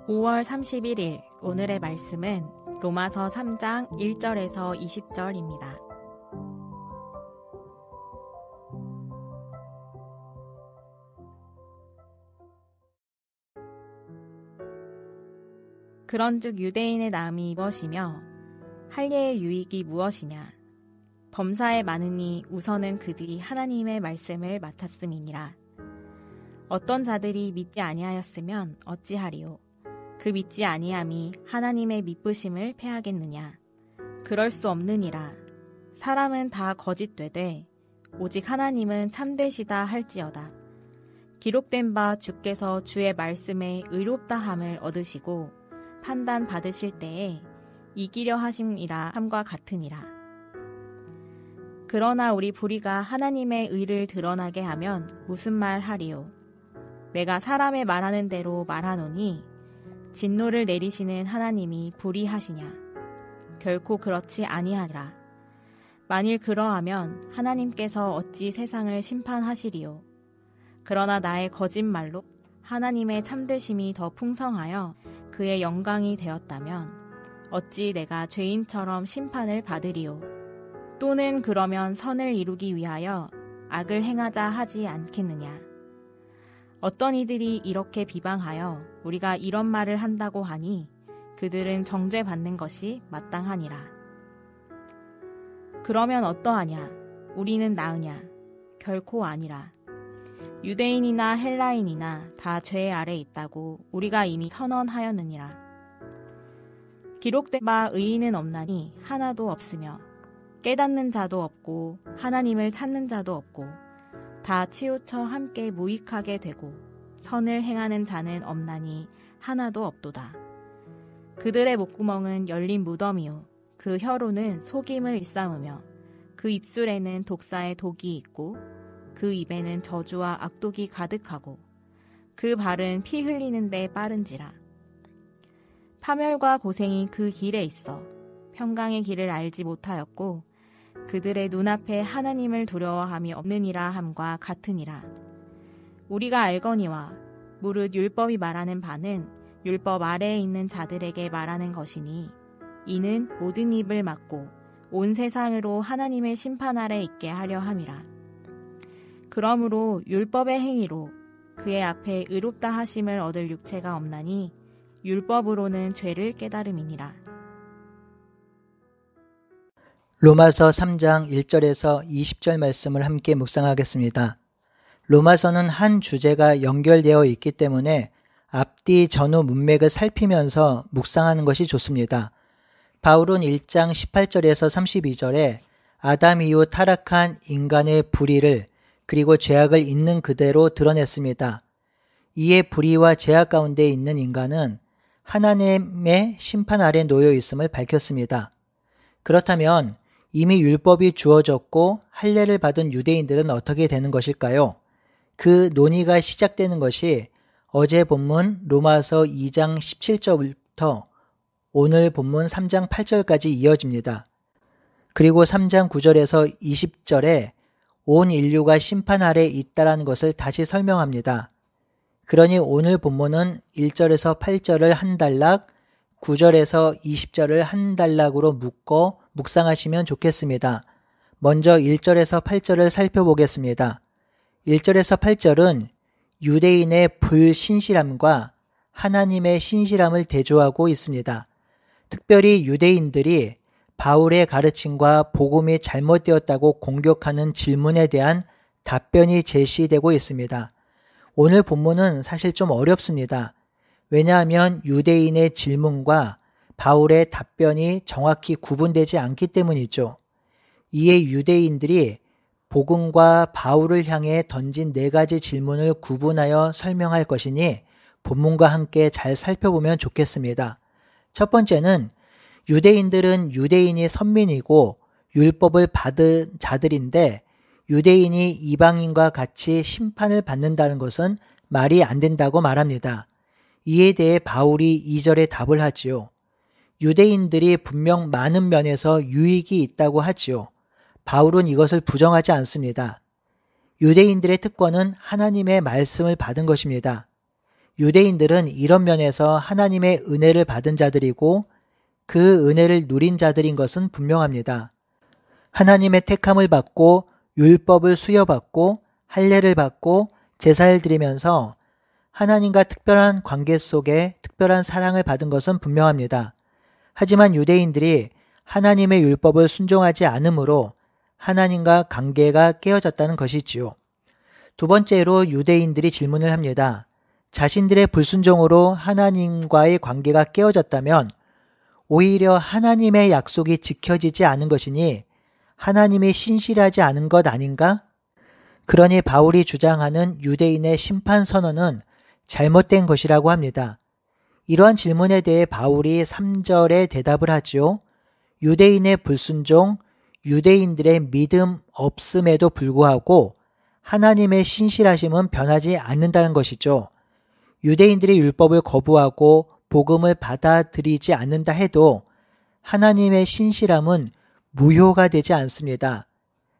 5월 31일 오늘의 말씀은 로마서 3장 1절에서 20절입니다. 그런즉 유대인의 나음이 무엇이며 할례의 유익이 무엇이냐? 범사에 많으니 우선은 그들이 하나님의 말씀을 맡았음이니라. 어떤 자들이 믿지 아니하였으면 어찌하리요? 그 믿지 아니함이 하나님의 미쁘심을 패하겠느냐? 그럴 수 없느니라. 사람은 다 거짓되되 오직 하나님은 참되시다 할지어다. 기록된 바 주께서 주의 말씀에 의롭다함을 얻으시고 판단 받으실 때에 이기려 하심이라 함과 같으니라. 그러나 우리 불의가 하나님의 의를 드러나게 하면 무슨 말 하리요? 내가 사람의 말하는 대로 말하노니 진노를 내리시는 하나님이 불의하시냐? 결코 그렇지 아니하리라. 만일 그러하면 하나님께서 어찌 세상을 심판하시리요? 그러나 나의 거짓말로 하나님의 참되심이 더 풍성하여 그의 영광이 되었다면 어찌 내가 죄인처럼 심판을 받으리요? 또는 그러면 선을 이루기 위하여 악을 행하자 하지 않겠느냐? 어떤 이들이 이렇게 비방하여 우리가 이런 말을 한다고 하니 그들은 정죄받는 것이 마땅하니라. 그러면 어떠하냐? 우리는 나으냐? 결코 아니라. 유대인이나 헬라인이나 다 죄 아래 있다고 우리가 이미 선언하였느니라. 기록된 바 의인은 없나니 하나도 없으며 깨닫는 자도 없고 하나님을 찾는 자도 없고 다 치우쳐 함께 무익하게 되고 선을 행하는 자는 없나니 하나도 없도다. 그들의 목구멍은 열린 무덤이요 그 혀로는 속임을 일삼으며 그 입술에는 독사의 독이 있고 그 입에는 저주와 악독이 가득하고 그 발은 피 흘리는 데 빠른지라. 파멸과 고생이 그 길에 있어 평강의 길을 알지 못하였고 그들의 눈앞에 하나님을 두려워함이 없느니라 함과 같으니라. 우리가 알거니와 무릇 율법이 말하는 바는 율법 아래에 있는 자들에게 말하는 것이니 이는 모든 입을 막고 온 세상으로 하나님의 심판 아래 있게 하려 함이라. 그러므로 율법의 행위로 그의 앞에 의롭다 하심을 얻을 육체가 없나니 율법으로는 죄를 깨달음이니라. 로마서 3장 1절에서 20절 말씀을 함께 묵상하겠습니다. 로마서는 한 주제가 연결되어 있기 때문에 앞뒤 전후 문맥을 살피면서 묵상하는 것이 좋습니다. 바울은 1장 18절에서 32절에 아담 이후 타락한 인간의 불의를 그리고 죄악을 있는 그대로 드러냈습니다. 이에 불의와 죄악 가운데 있는 인간은 하나님의 심판 아래 놓여 있음을 밝혔습니다. 그렇다면 이미 율법이 주어졌고 할례를 받은 유대인들은 어떻게 되는 것일까요? 그 논의가 시작되는 것이 어제 본문 로마서 2장 17절부터 오늘 본문 3장 8절까지 이어집니다. 그리고 3장 9절에서 20절에 온 인류가 심판 아래 있다라는 것을 다시 설명합니다. 그러니 오늘 본문은 1절에서 8절을 한 단락, 9절에서 20절을 한 단락으로 묶어 묵상하시면 좋겠습니다. 먼저 1절에서 8절을 살펴보겠습니다. 1절에서 8절은 유대인의 불신실함과 하나님의 신실함을 대조하고 있습니다. 특별히 유대인들이 바울의 가르침과 복음이 잘못되었다고 공격하는 질문에 대한 답변이 제시되고 있습니다. 오늘 본문은 사실 좀 어렵습니다. 왜냐하면 유대인의 질문과 바울의 답변이 정확히 구분되지 않기 때문이죠. 이에 유대인들이 복음과 바울을 향해 던진 4가지 질문을 구분하여 설명할 것이니 본문과 함께 잘 살펴보면 좋겠습니다. 첫 번째는 유대인들은 유대인이 선민이고 율법을 받은 자들인데 유대인이 이방인과 같이 심판을 받는다는 것은 말이 안 된다고 말합니다. 이에 대해 바울이 2절에 답을 하지요. 유대인들이 분명 많은 면에서 유익이 있다고 하지요. 바울은 이것을 부정하지 않습니다. 유대인들의 특권은 하나님의 말씀을 받은 것입니다. 유대인들은 이런 면에서 하나님의 은혜를 받은 자들이고 그 은혜를 누린 자들인 것은 분명합니다. 하나님의 택함을 받고 율법을 수여받고 할례를 받고 제사를 드리면서 하나님과 특별한 관계 속에 특별한 사랑을 받은 것은 분명합니다. 하지만 유대인들이 하나님의 율법을 순종하지 않으므로 하나님과 관계가 깨어졌다는 것이지요. 두 번째로 유대인들이 질문을 합니다. 자신들의 불순종으로 하나님과의 관계가 깨어졌다면 오히려 하나님의 약속이 지켜지지 않은 것이니 하나님이 신실하지 않은 것 아닌가? 그러니 바울이 주장하는 유대인의 심판 선언은 잘못된 것이라고 합니다. 이러한 질문에 대해 바울이 3절에 대답을 하지요. 유대인의 불순종, 유대인들의 믿음 없음에도 불구하고 하나님의 신실하심은 변하지 않는다는 것이죠. 유대인들이 율법을 거부하고 복음을 받아들이지 않는다 해도 하나님의 신실함은 무효가 되지 않습니다.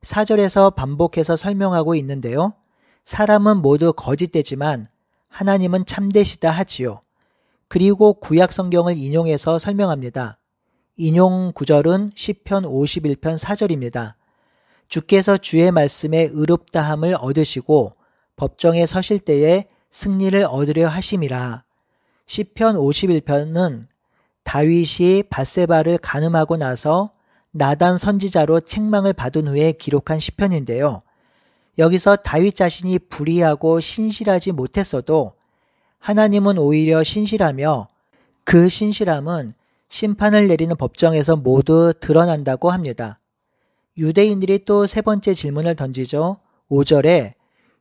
4절에서 반복해서 설명하고 있는데요. 사람은 모두 거짓되지만 하나님은 참되시다 하지요. 그리고 구약 성경을 인용해서 설명합니다. 인용 구절은 시편 51편 4절입니다. 주께서 주의 말씀에 의롭다함을 얻으시고 법정에 서실 때에 승리를 얻으려 하심이라. 시편 51편은 다윗이 밧세바를 간음하고 나서 나단 선지자로 책망을 받은 후에 기록한 시편인데요. 여기서 다윗 자신이 불의하고 신실하지 못했어도 하나님은 오히려 신실하며 그 신실함은 심판을 내리는 법정에서 모두 드러난다고 합니다. 유대인들이 또 세 번째 질문을 던지죠. 5절에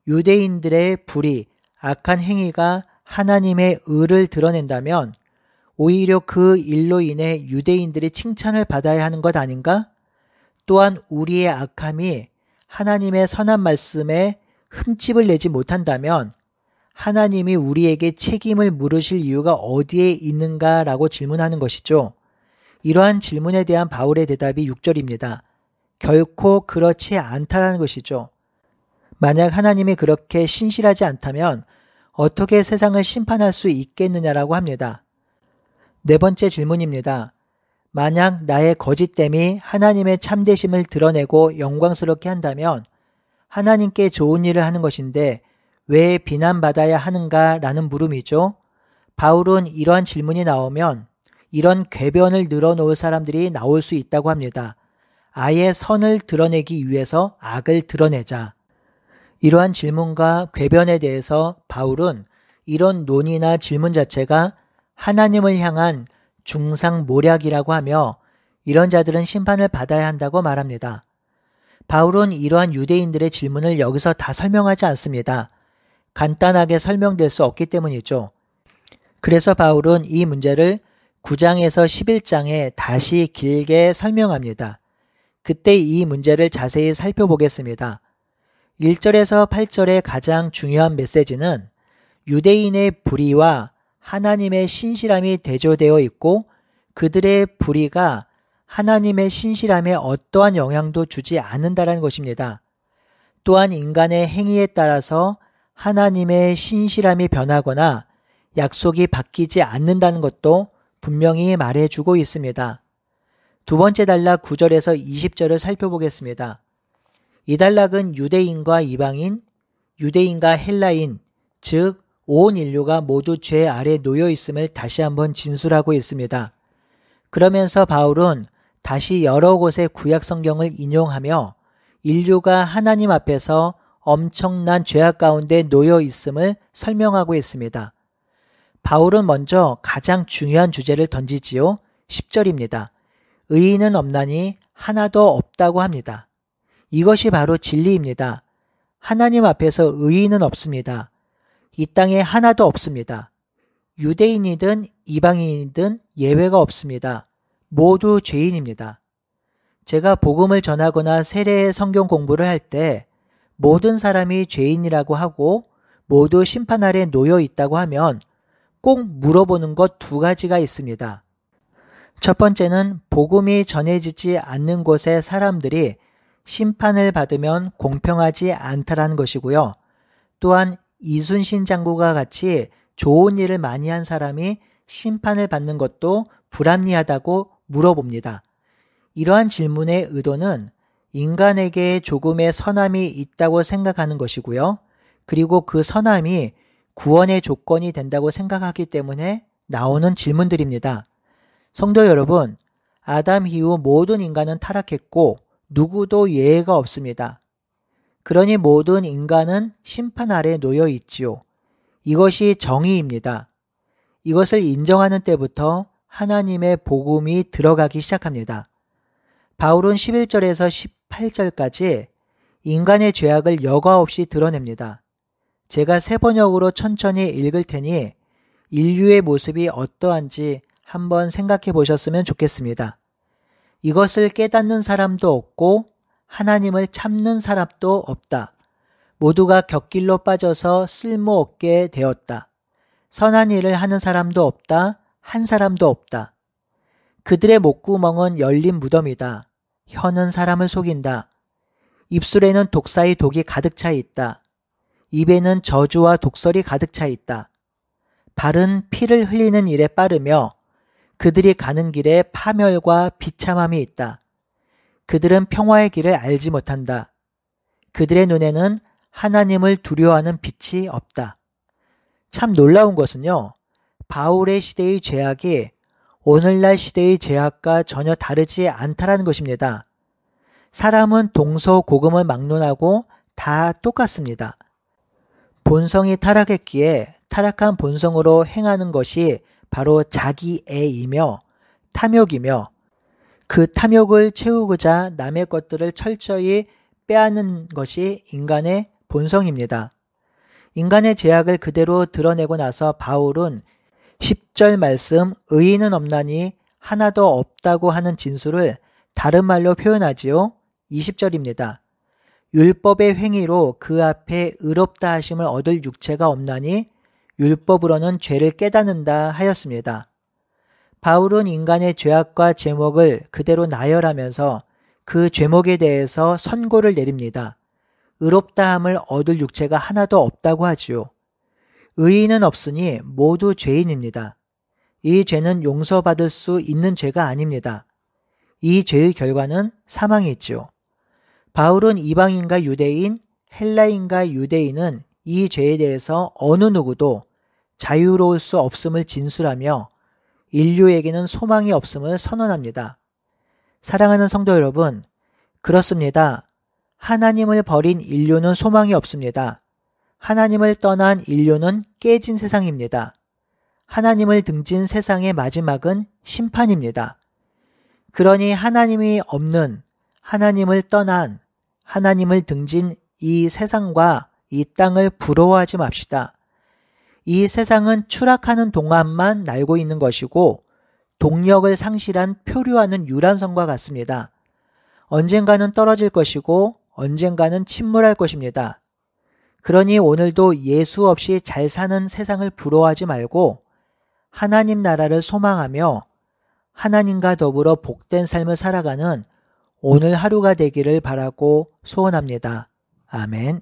유대인들의 불의, 악한 행위가 하나님의 의를 드러낸다면 오히려 그 일로 인해 유대인들이 칭찬을 받아야 하는 것 아닌가? 또한 우리의 악함이 하나님의 선한 말씀에 흠집을 내지 못한다면 하나님이 우리에게 책임을 물으실 이유가 어디에 있는가라고 질문하는 것이죠. 이러한 질문에 대한 바울의 대답이 6절입니다. 결코 그렇지 않다라는 것이죠. 만약 하나님이 그렇게 신실하지 않다면 어떻게 세상을 심판할 수 있겠느냐라고 합니다. 네 번째 질문입니다. 만약 나의 거짓됨이 하나님의 참되심을 드러내고 영광스럽게 한다면 하나님께 좋은 일을 하는 것인데 왜 비난받아야 하는가라는 물음이죠. 바울은 이러한 질문이 나오면 이런 궤변을 늘어놓을 사람들이 나올 수 있다고 합니다. 아예 선을 드러내기 위해서 악을 드러내자. 이러한 질문과 궤변에 대해서 바울은 이런 논의나 질문 자체가 하나님을 향한 중상모략이라고 하며 이런 자들은 심판을 받아야 한다고 말합니다. 바울은 이러한 유대인들의 질문을 여기서 다 설명하지 않습니다. 간단하게 설명될 수 없기 때문이죠. 그래서 바울은 이 문제를 9장에서 11장에 다시 길게 설명합니다. 그때 이 문제를 자세히 살펴보겠습니다. 1절에서 8절의 가장 중요한 메시지는 유대인의 불의와 하나님의 신실함이 대조되어 있고 그들의 불의가 하나님의 신실함에 어떠한 영향도 주지 않는다는 것입니다. 또한 인간의 행위에 따라서 하나님의 신실함이 변하거나 약속이 바뀌지 않는다는 것도 분명히 말해주고 있습니다. 두 번째 단락 9절에서 20절을 살펴보겠습니다. 이 단락은 유대인과 이방인, 유대인과 헬라인, 즉 온 인류가 모두 죄 아래 놓여 있음을 다시 한번 진술하고 있습니다. 그러면서 바울은 다시 여러 곳의 구약 성경을 인용하며 인류가 하나님 앞에서 엄청난 죄악 가운데 놓여 있음을 설명하고 있습니다. 바울은 먼저 가장 중요한 주제를 던지지요. 10절입니다. 의인은 없나니 하나도 없다고 합니다. 이것이 바로 진리입니다. 하나님 앞에서 의인은 없습니다. 이 땅에 하나도 없습니다. 유대인이든 이방인이든 예외가 없습니다. 모두 죄인입니다. 제가 복음을 전하거나 세례 성경 공부를 할 때 모든 사람이 죄인이라고 하고 모두 심판 아래 놓여 있다고 하면 꼭 물어보는 것 두 가지가 있습니다. 첫 번째는 복음이 전해지지 않는 곳의 사람들이 심판을 받으면 공평하지 않다라는 것이고요. 또한 이순신 장군과 같이 좋은 일을 많이 한 사람이 심판을 받는 것도 불합리하다고 물어봅니다. 이러한 질문의 의도는 인간에게 조금의 선함이 있다고 생각하는 것이고요. 그리고 그 선함이 구원의 조건이 된다고 생각하기 때문에 나오는 질문들입니다. 성도 여러분, 아담 이후 모든 인간은 타락했고 누구도 예외가 없습니다. 그러니 모든 인간은 심판 아래 놓여 있지요. 이것이 정의입니다. 이것을 인정하는 때부터 하나님의 복음이 들어가기 시작합니다. 바울은 11절에서 18절까지 인간의 죄악을 여과 없이 드러냅니다. 제가 새 번역으로 천천히 읽을 테니 인류의 모습이 어떠한지 한번 생각해 보셨으면 좋겠습니다. 이것을 깨닫는 사람도 없고 하나님을 참는 사람도 없다. 모두가 곁길로 빠져서 쓸모없게 되었다. 선한 일을 하는 사람도 없다. 한 사람도 없다. 그들의 목구멍은 열린 무덤이다. 혀는 사람을 속인다. 입술에는 독사의 독이 가득 차 있다. 입에는 저주와 독설이 가득 차 있다. 발은 피를 흘리는 일에 빠르며 그들이 가는 길에 파멸과 비참함이 있다. 그들은 평화의 길을 알지 못한다. 그들의 눈에는 하나님을 두려워하는 빛이 없다. 참 놀라운 것은요, 바울의 시대의 죄악이 오늘날 시대의 죄악과 전혀 다르지 않다라는 것입니다. 사람은 동서고금을 막론하고 다 똑같습니다. 본성이 타락했기에 타락한 본성으로 행하는 것이 바로 자기애이며 탐욕이며 그 탐욕을 채우고자 남의 것들을 철저히 빼앗는 것이 인간의 본성입니다. 인간의 죄악을 그대로 드러내고 나서 바울은 10절 말씀 의인은 없나니 하나도 없다고 하는 진술을 다른 말로 표현하지요. 20절입니다. 율법의 행위로 그 앞에 의롭다 하심을 얻을 육체가 없나니 율법으로는 죄를 깨닫는다 하였습니다. 바울은 인간의 죄악과 제목을 그대로 나열하면서 그 죄목에 대해서 선고를 내립니다. 의롭다함을 얻을 육체가 하나도 없다고 하지요. 의인은 없으니 모두 죄인입니다. 이 죄는 용서받을 수 있는 죄가 아닙니다. 이 죄의 결과는 사망이 있지요. 바울은 이방인과 유대인, 헬라인과 유대인은 이 죄에 대해서 어느 누구도 자유로울 수 없음을 진술하며 인류에게는 소망이 없음을 선언합니다. 사랑하는 성도 여러분, 그렇습니다. 하나님을 버린 인류는 소망이 없습니다. 하나님을 떠난 인류는 깨진 세상입니다. 하나님을 등진 세상의 마지막은 심판입니다. 그러니 하나님이 없는, 하나님을 떠난, 하나님을 등진 이 세상과 이 땅을 부러워하지 맙시다. 이 세상은 추락하는 동안만 날고 있는 것이고 동력을 상실한 표류하는 유람선과 같습니다. 언젠가는 떨어질 것이고 언젠가는 침몰할 것입니다. 그러니 오늘도 예수 없이 잘 사는 세상을 부러워하지 말고 하나님 나라를 소망하며 하나님과 더불어 복된 삶을 살아가는 오늘 하루가 되기를 바라고 소원합니다. 아멘.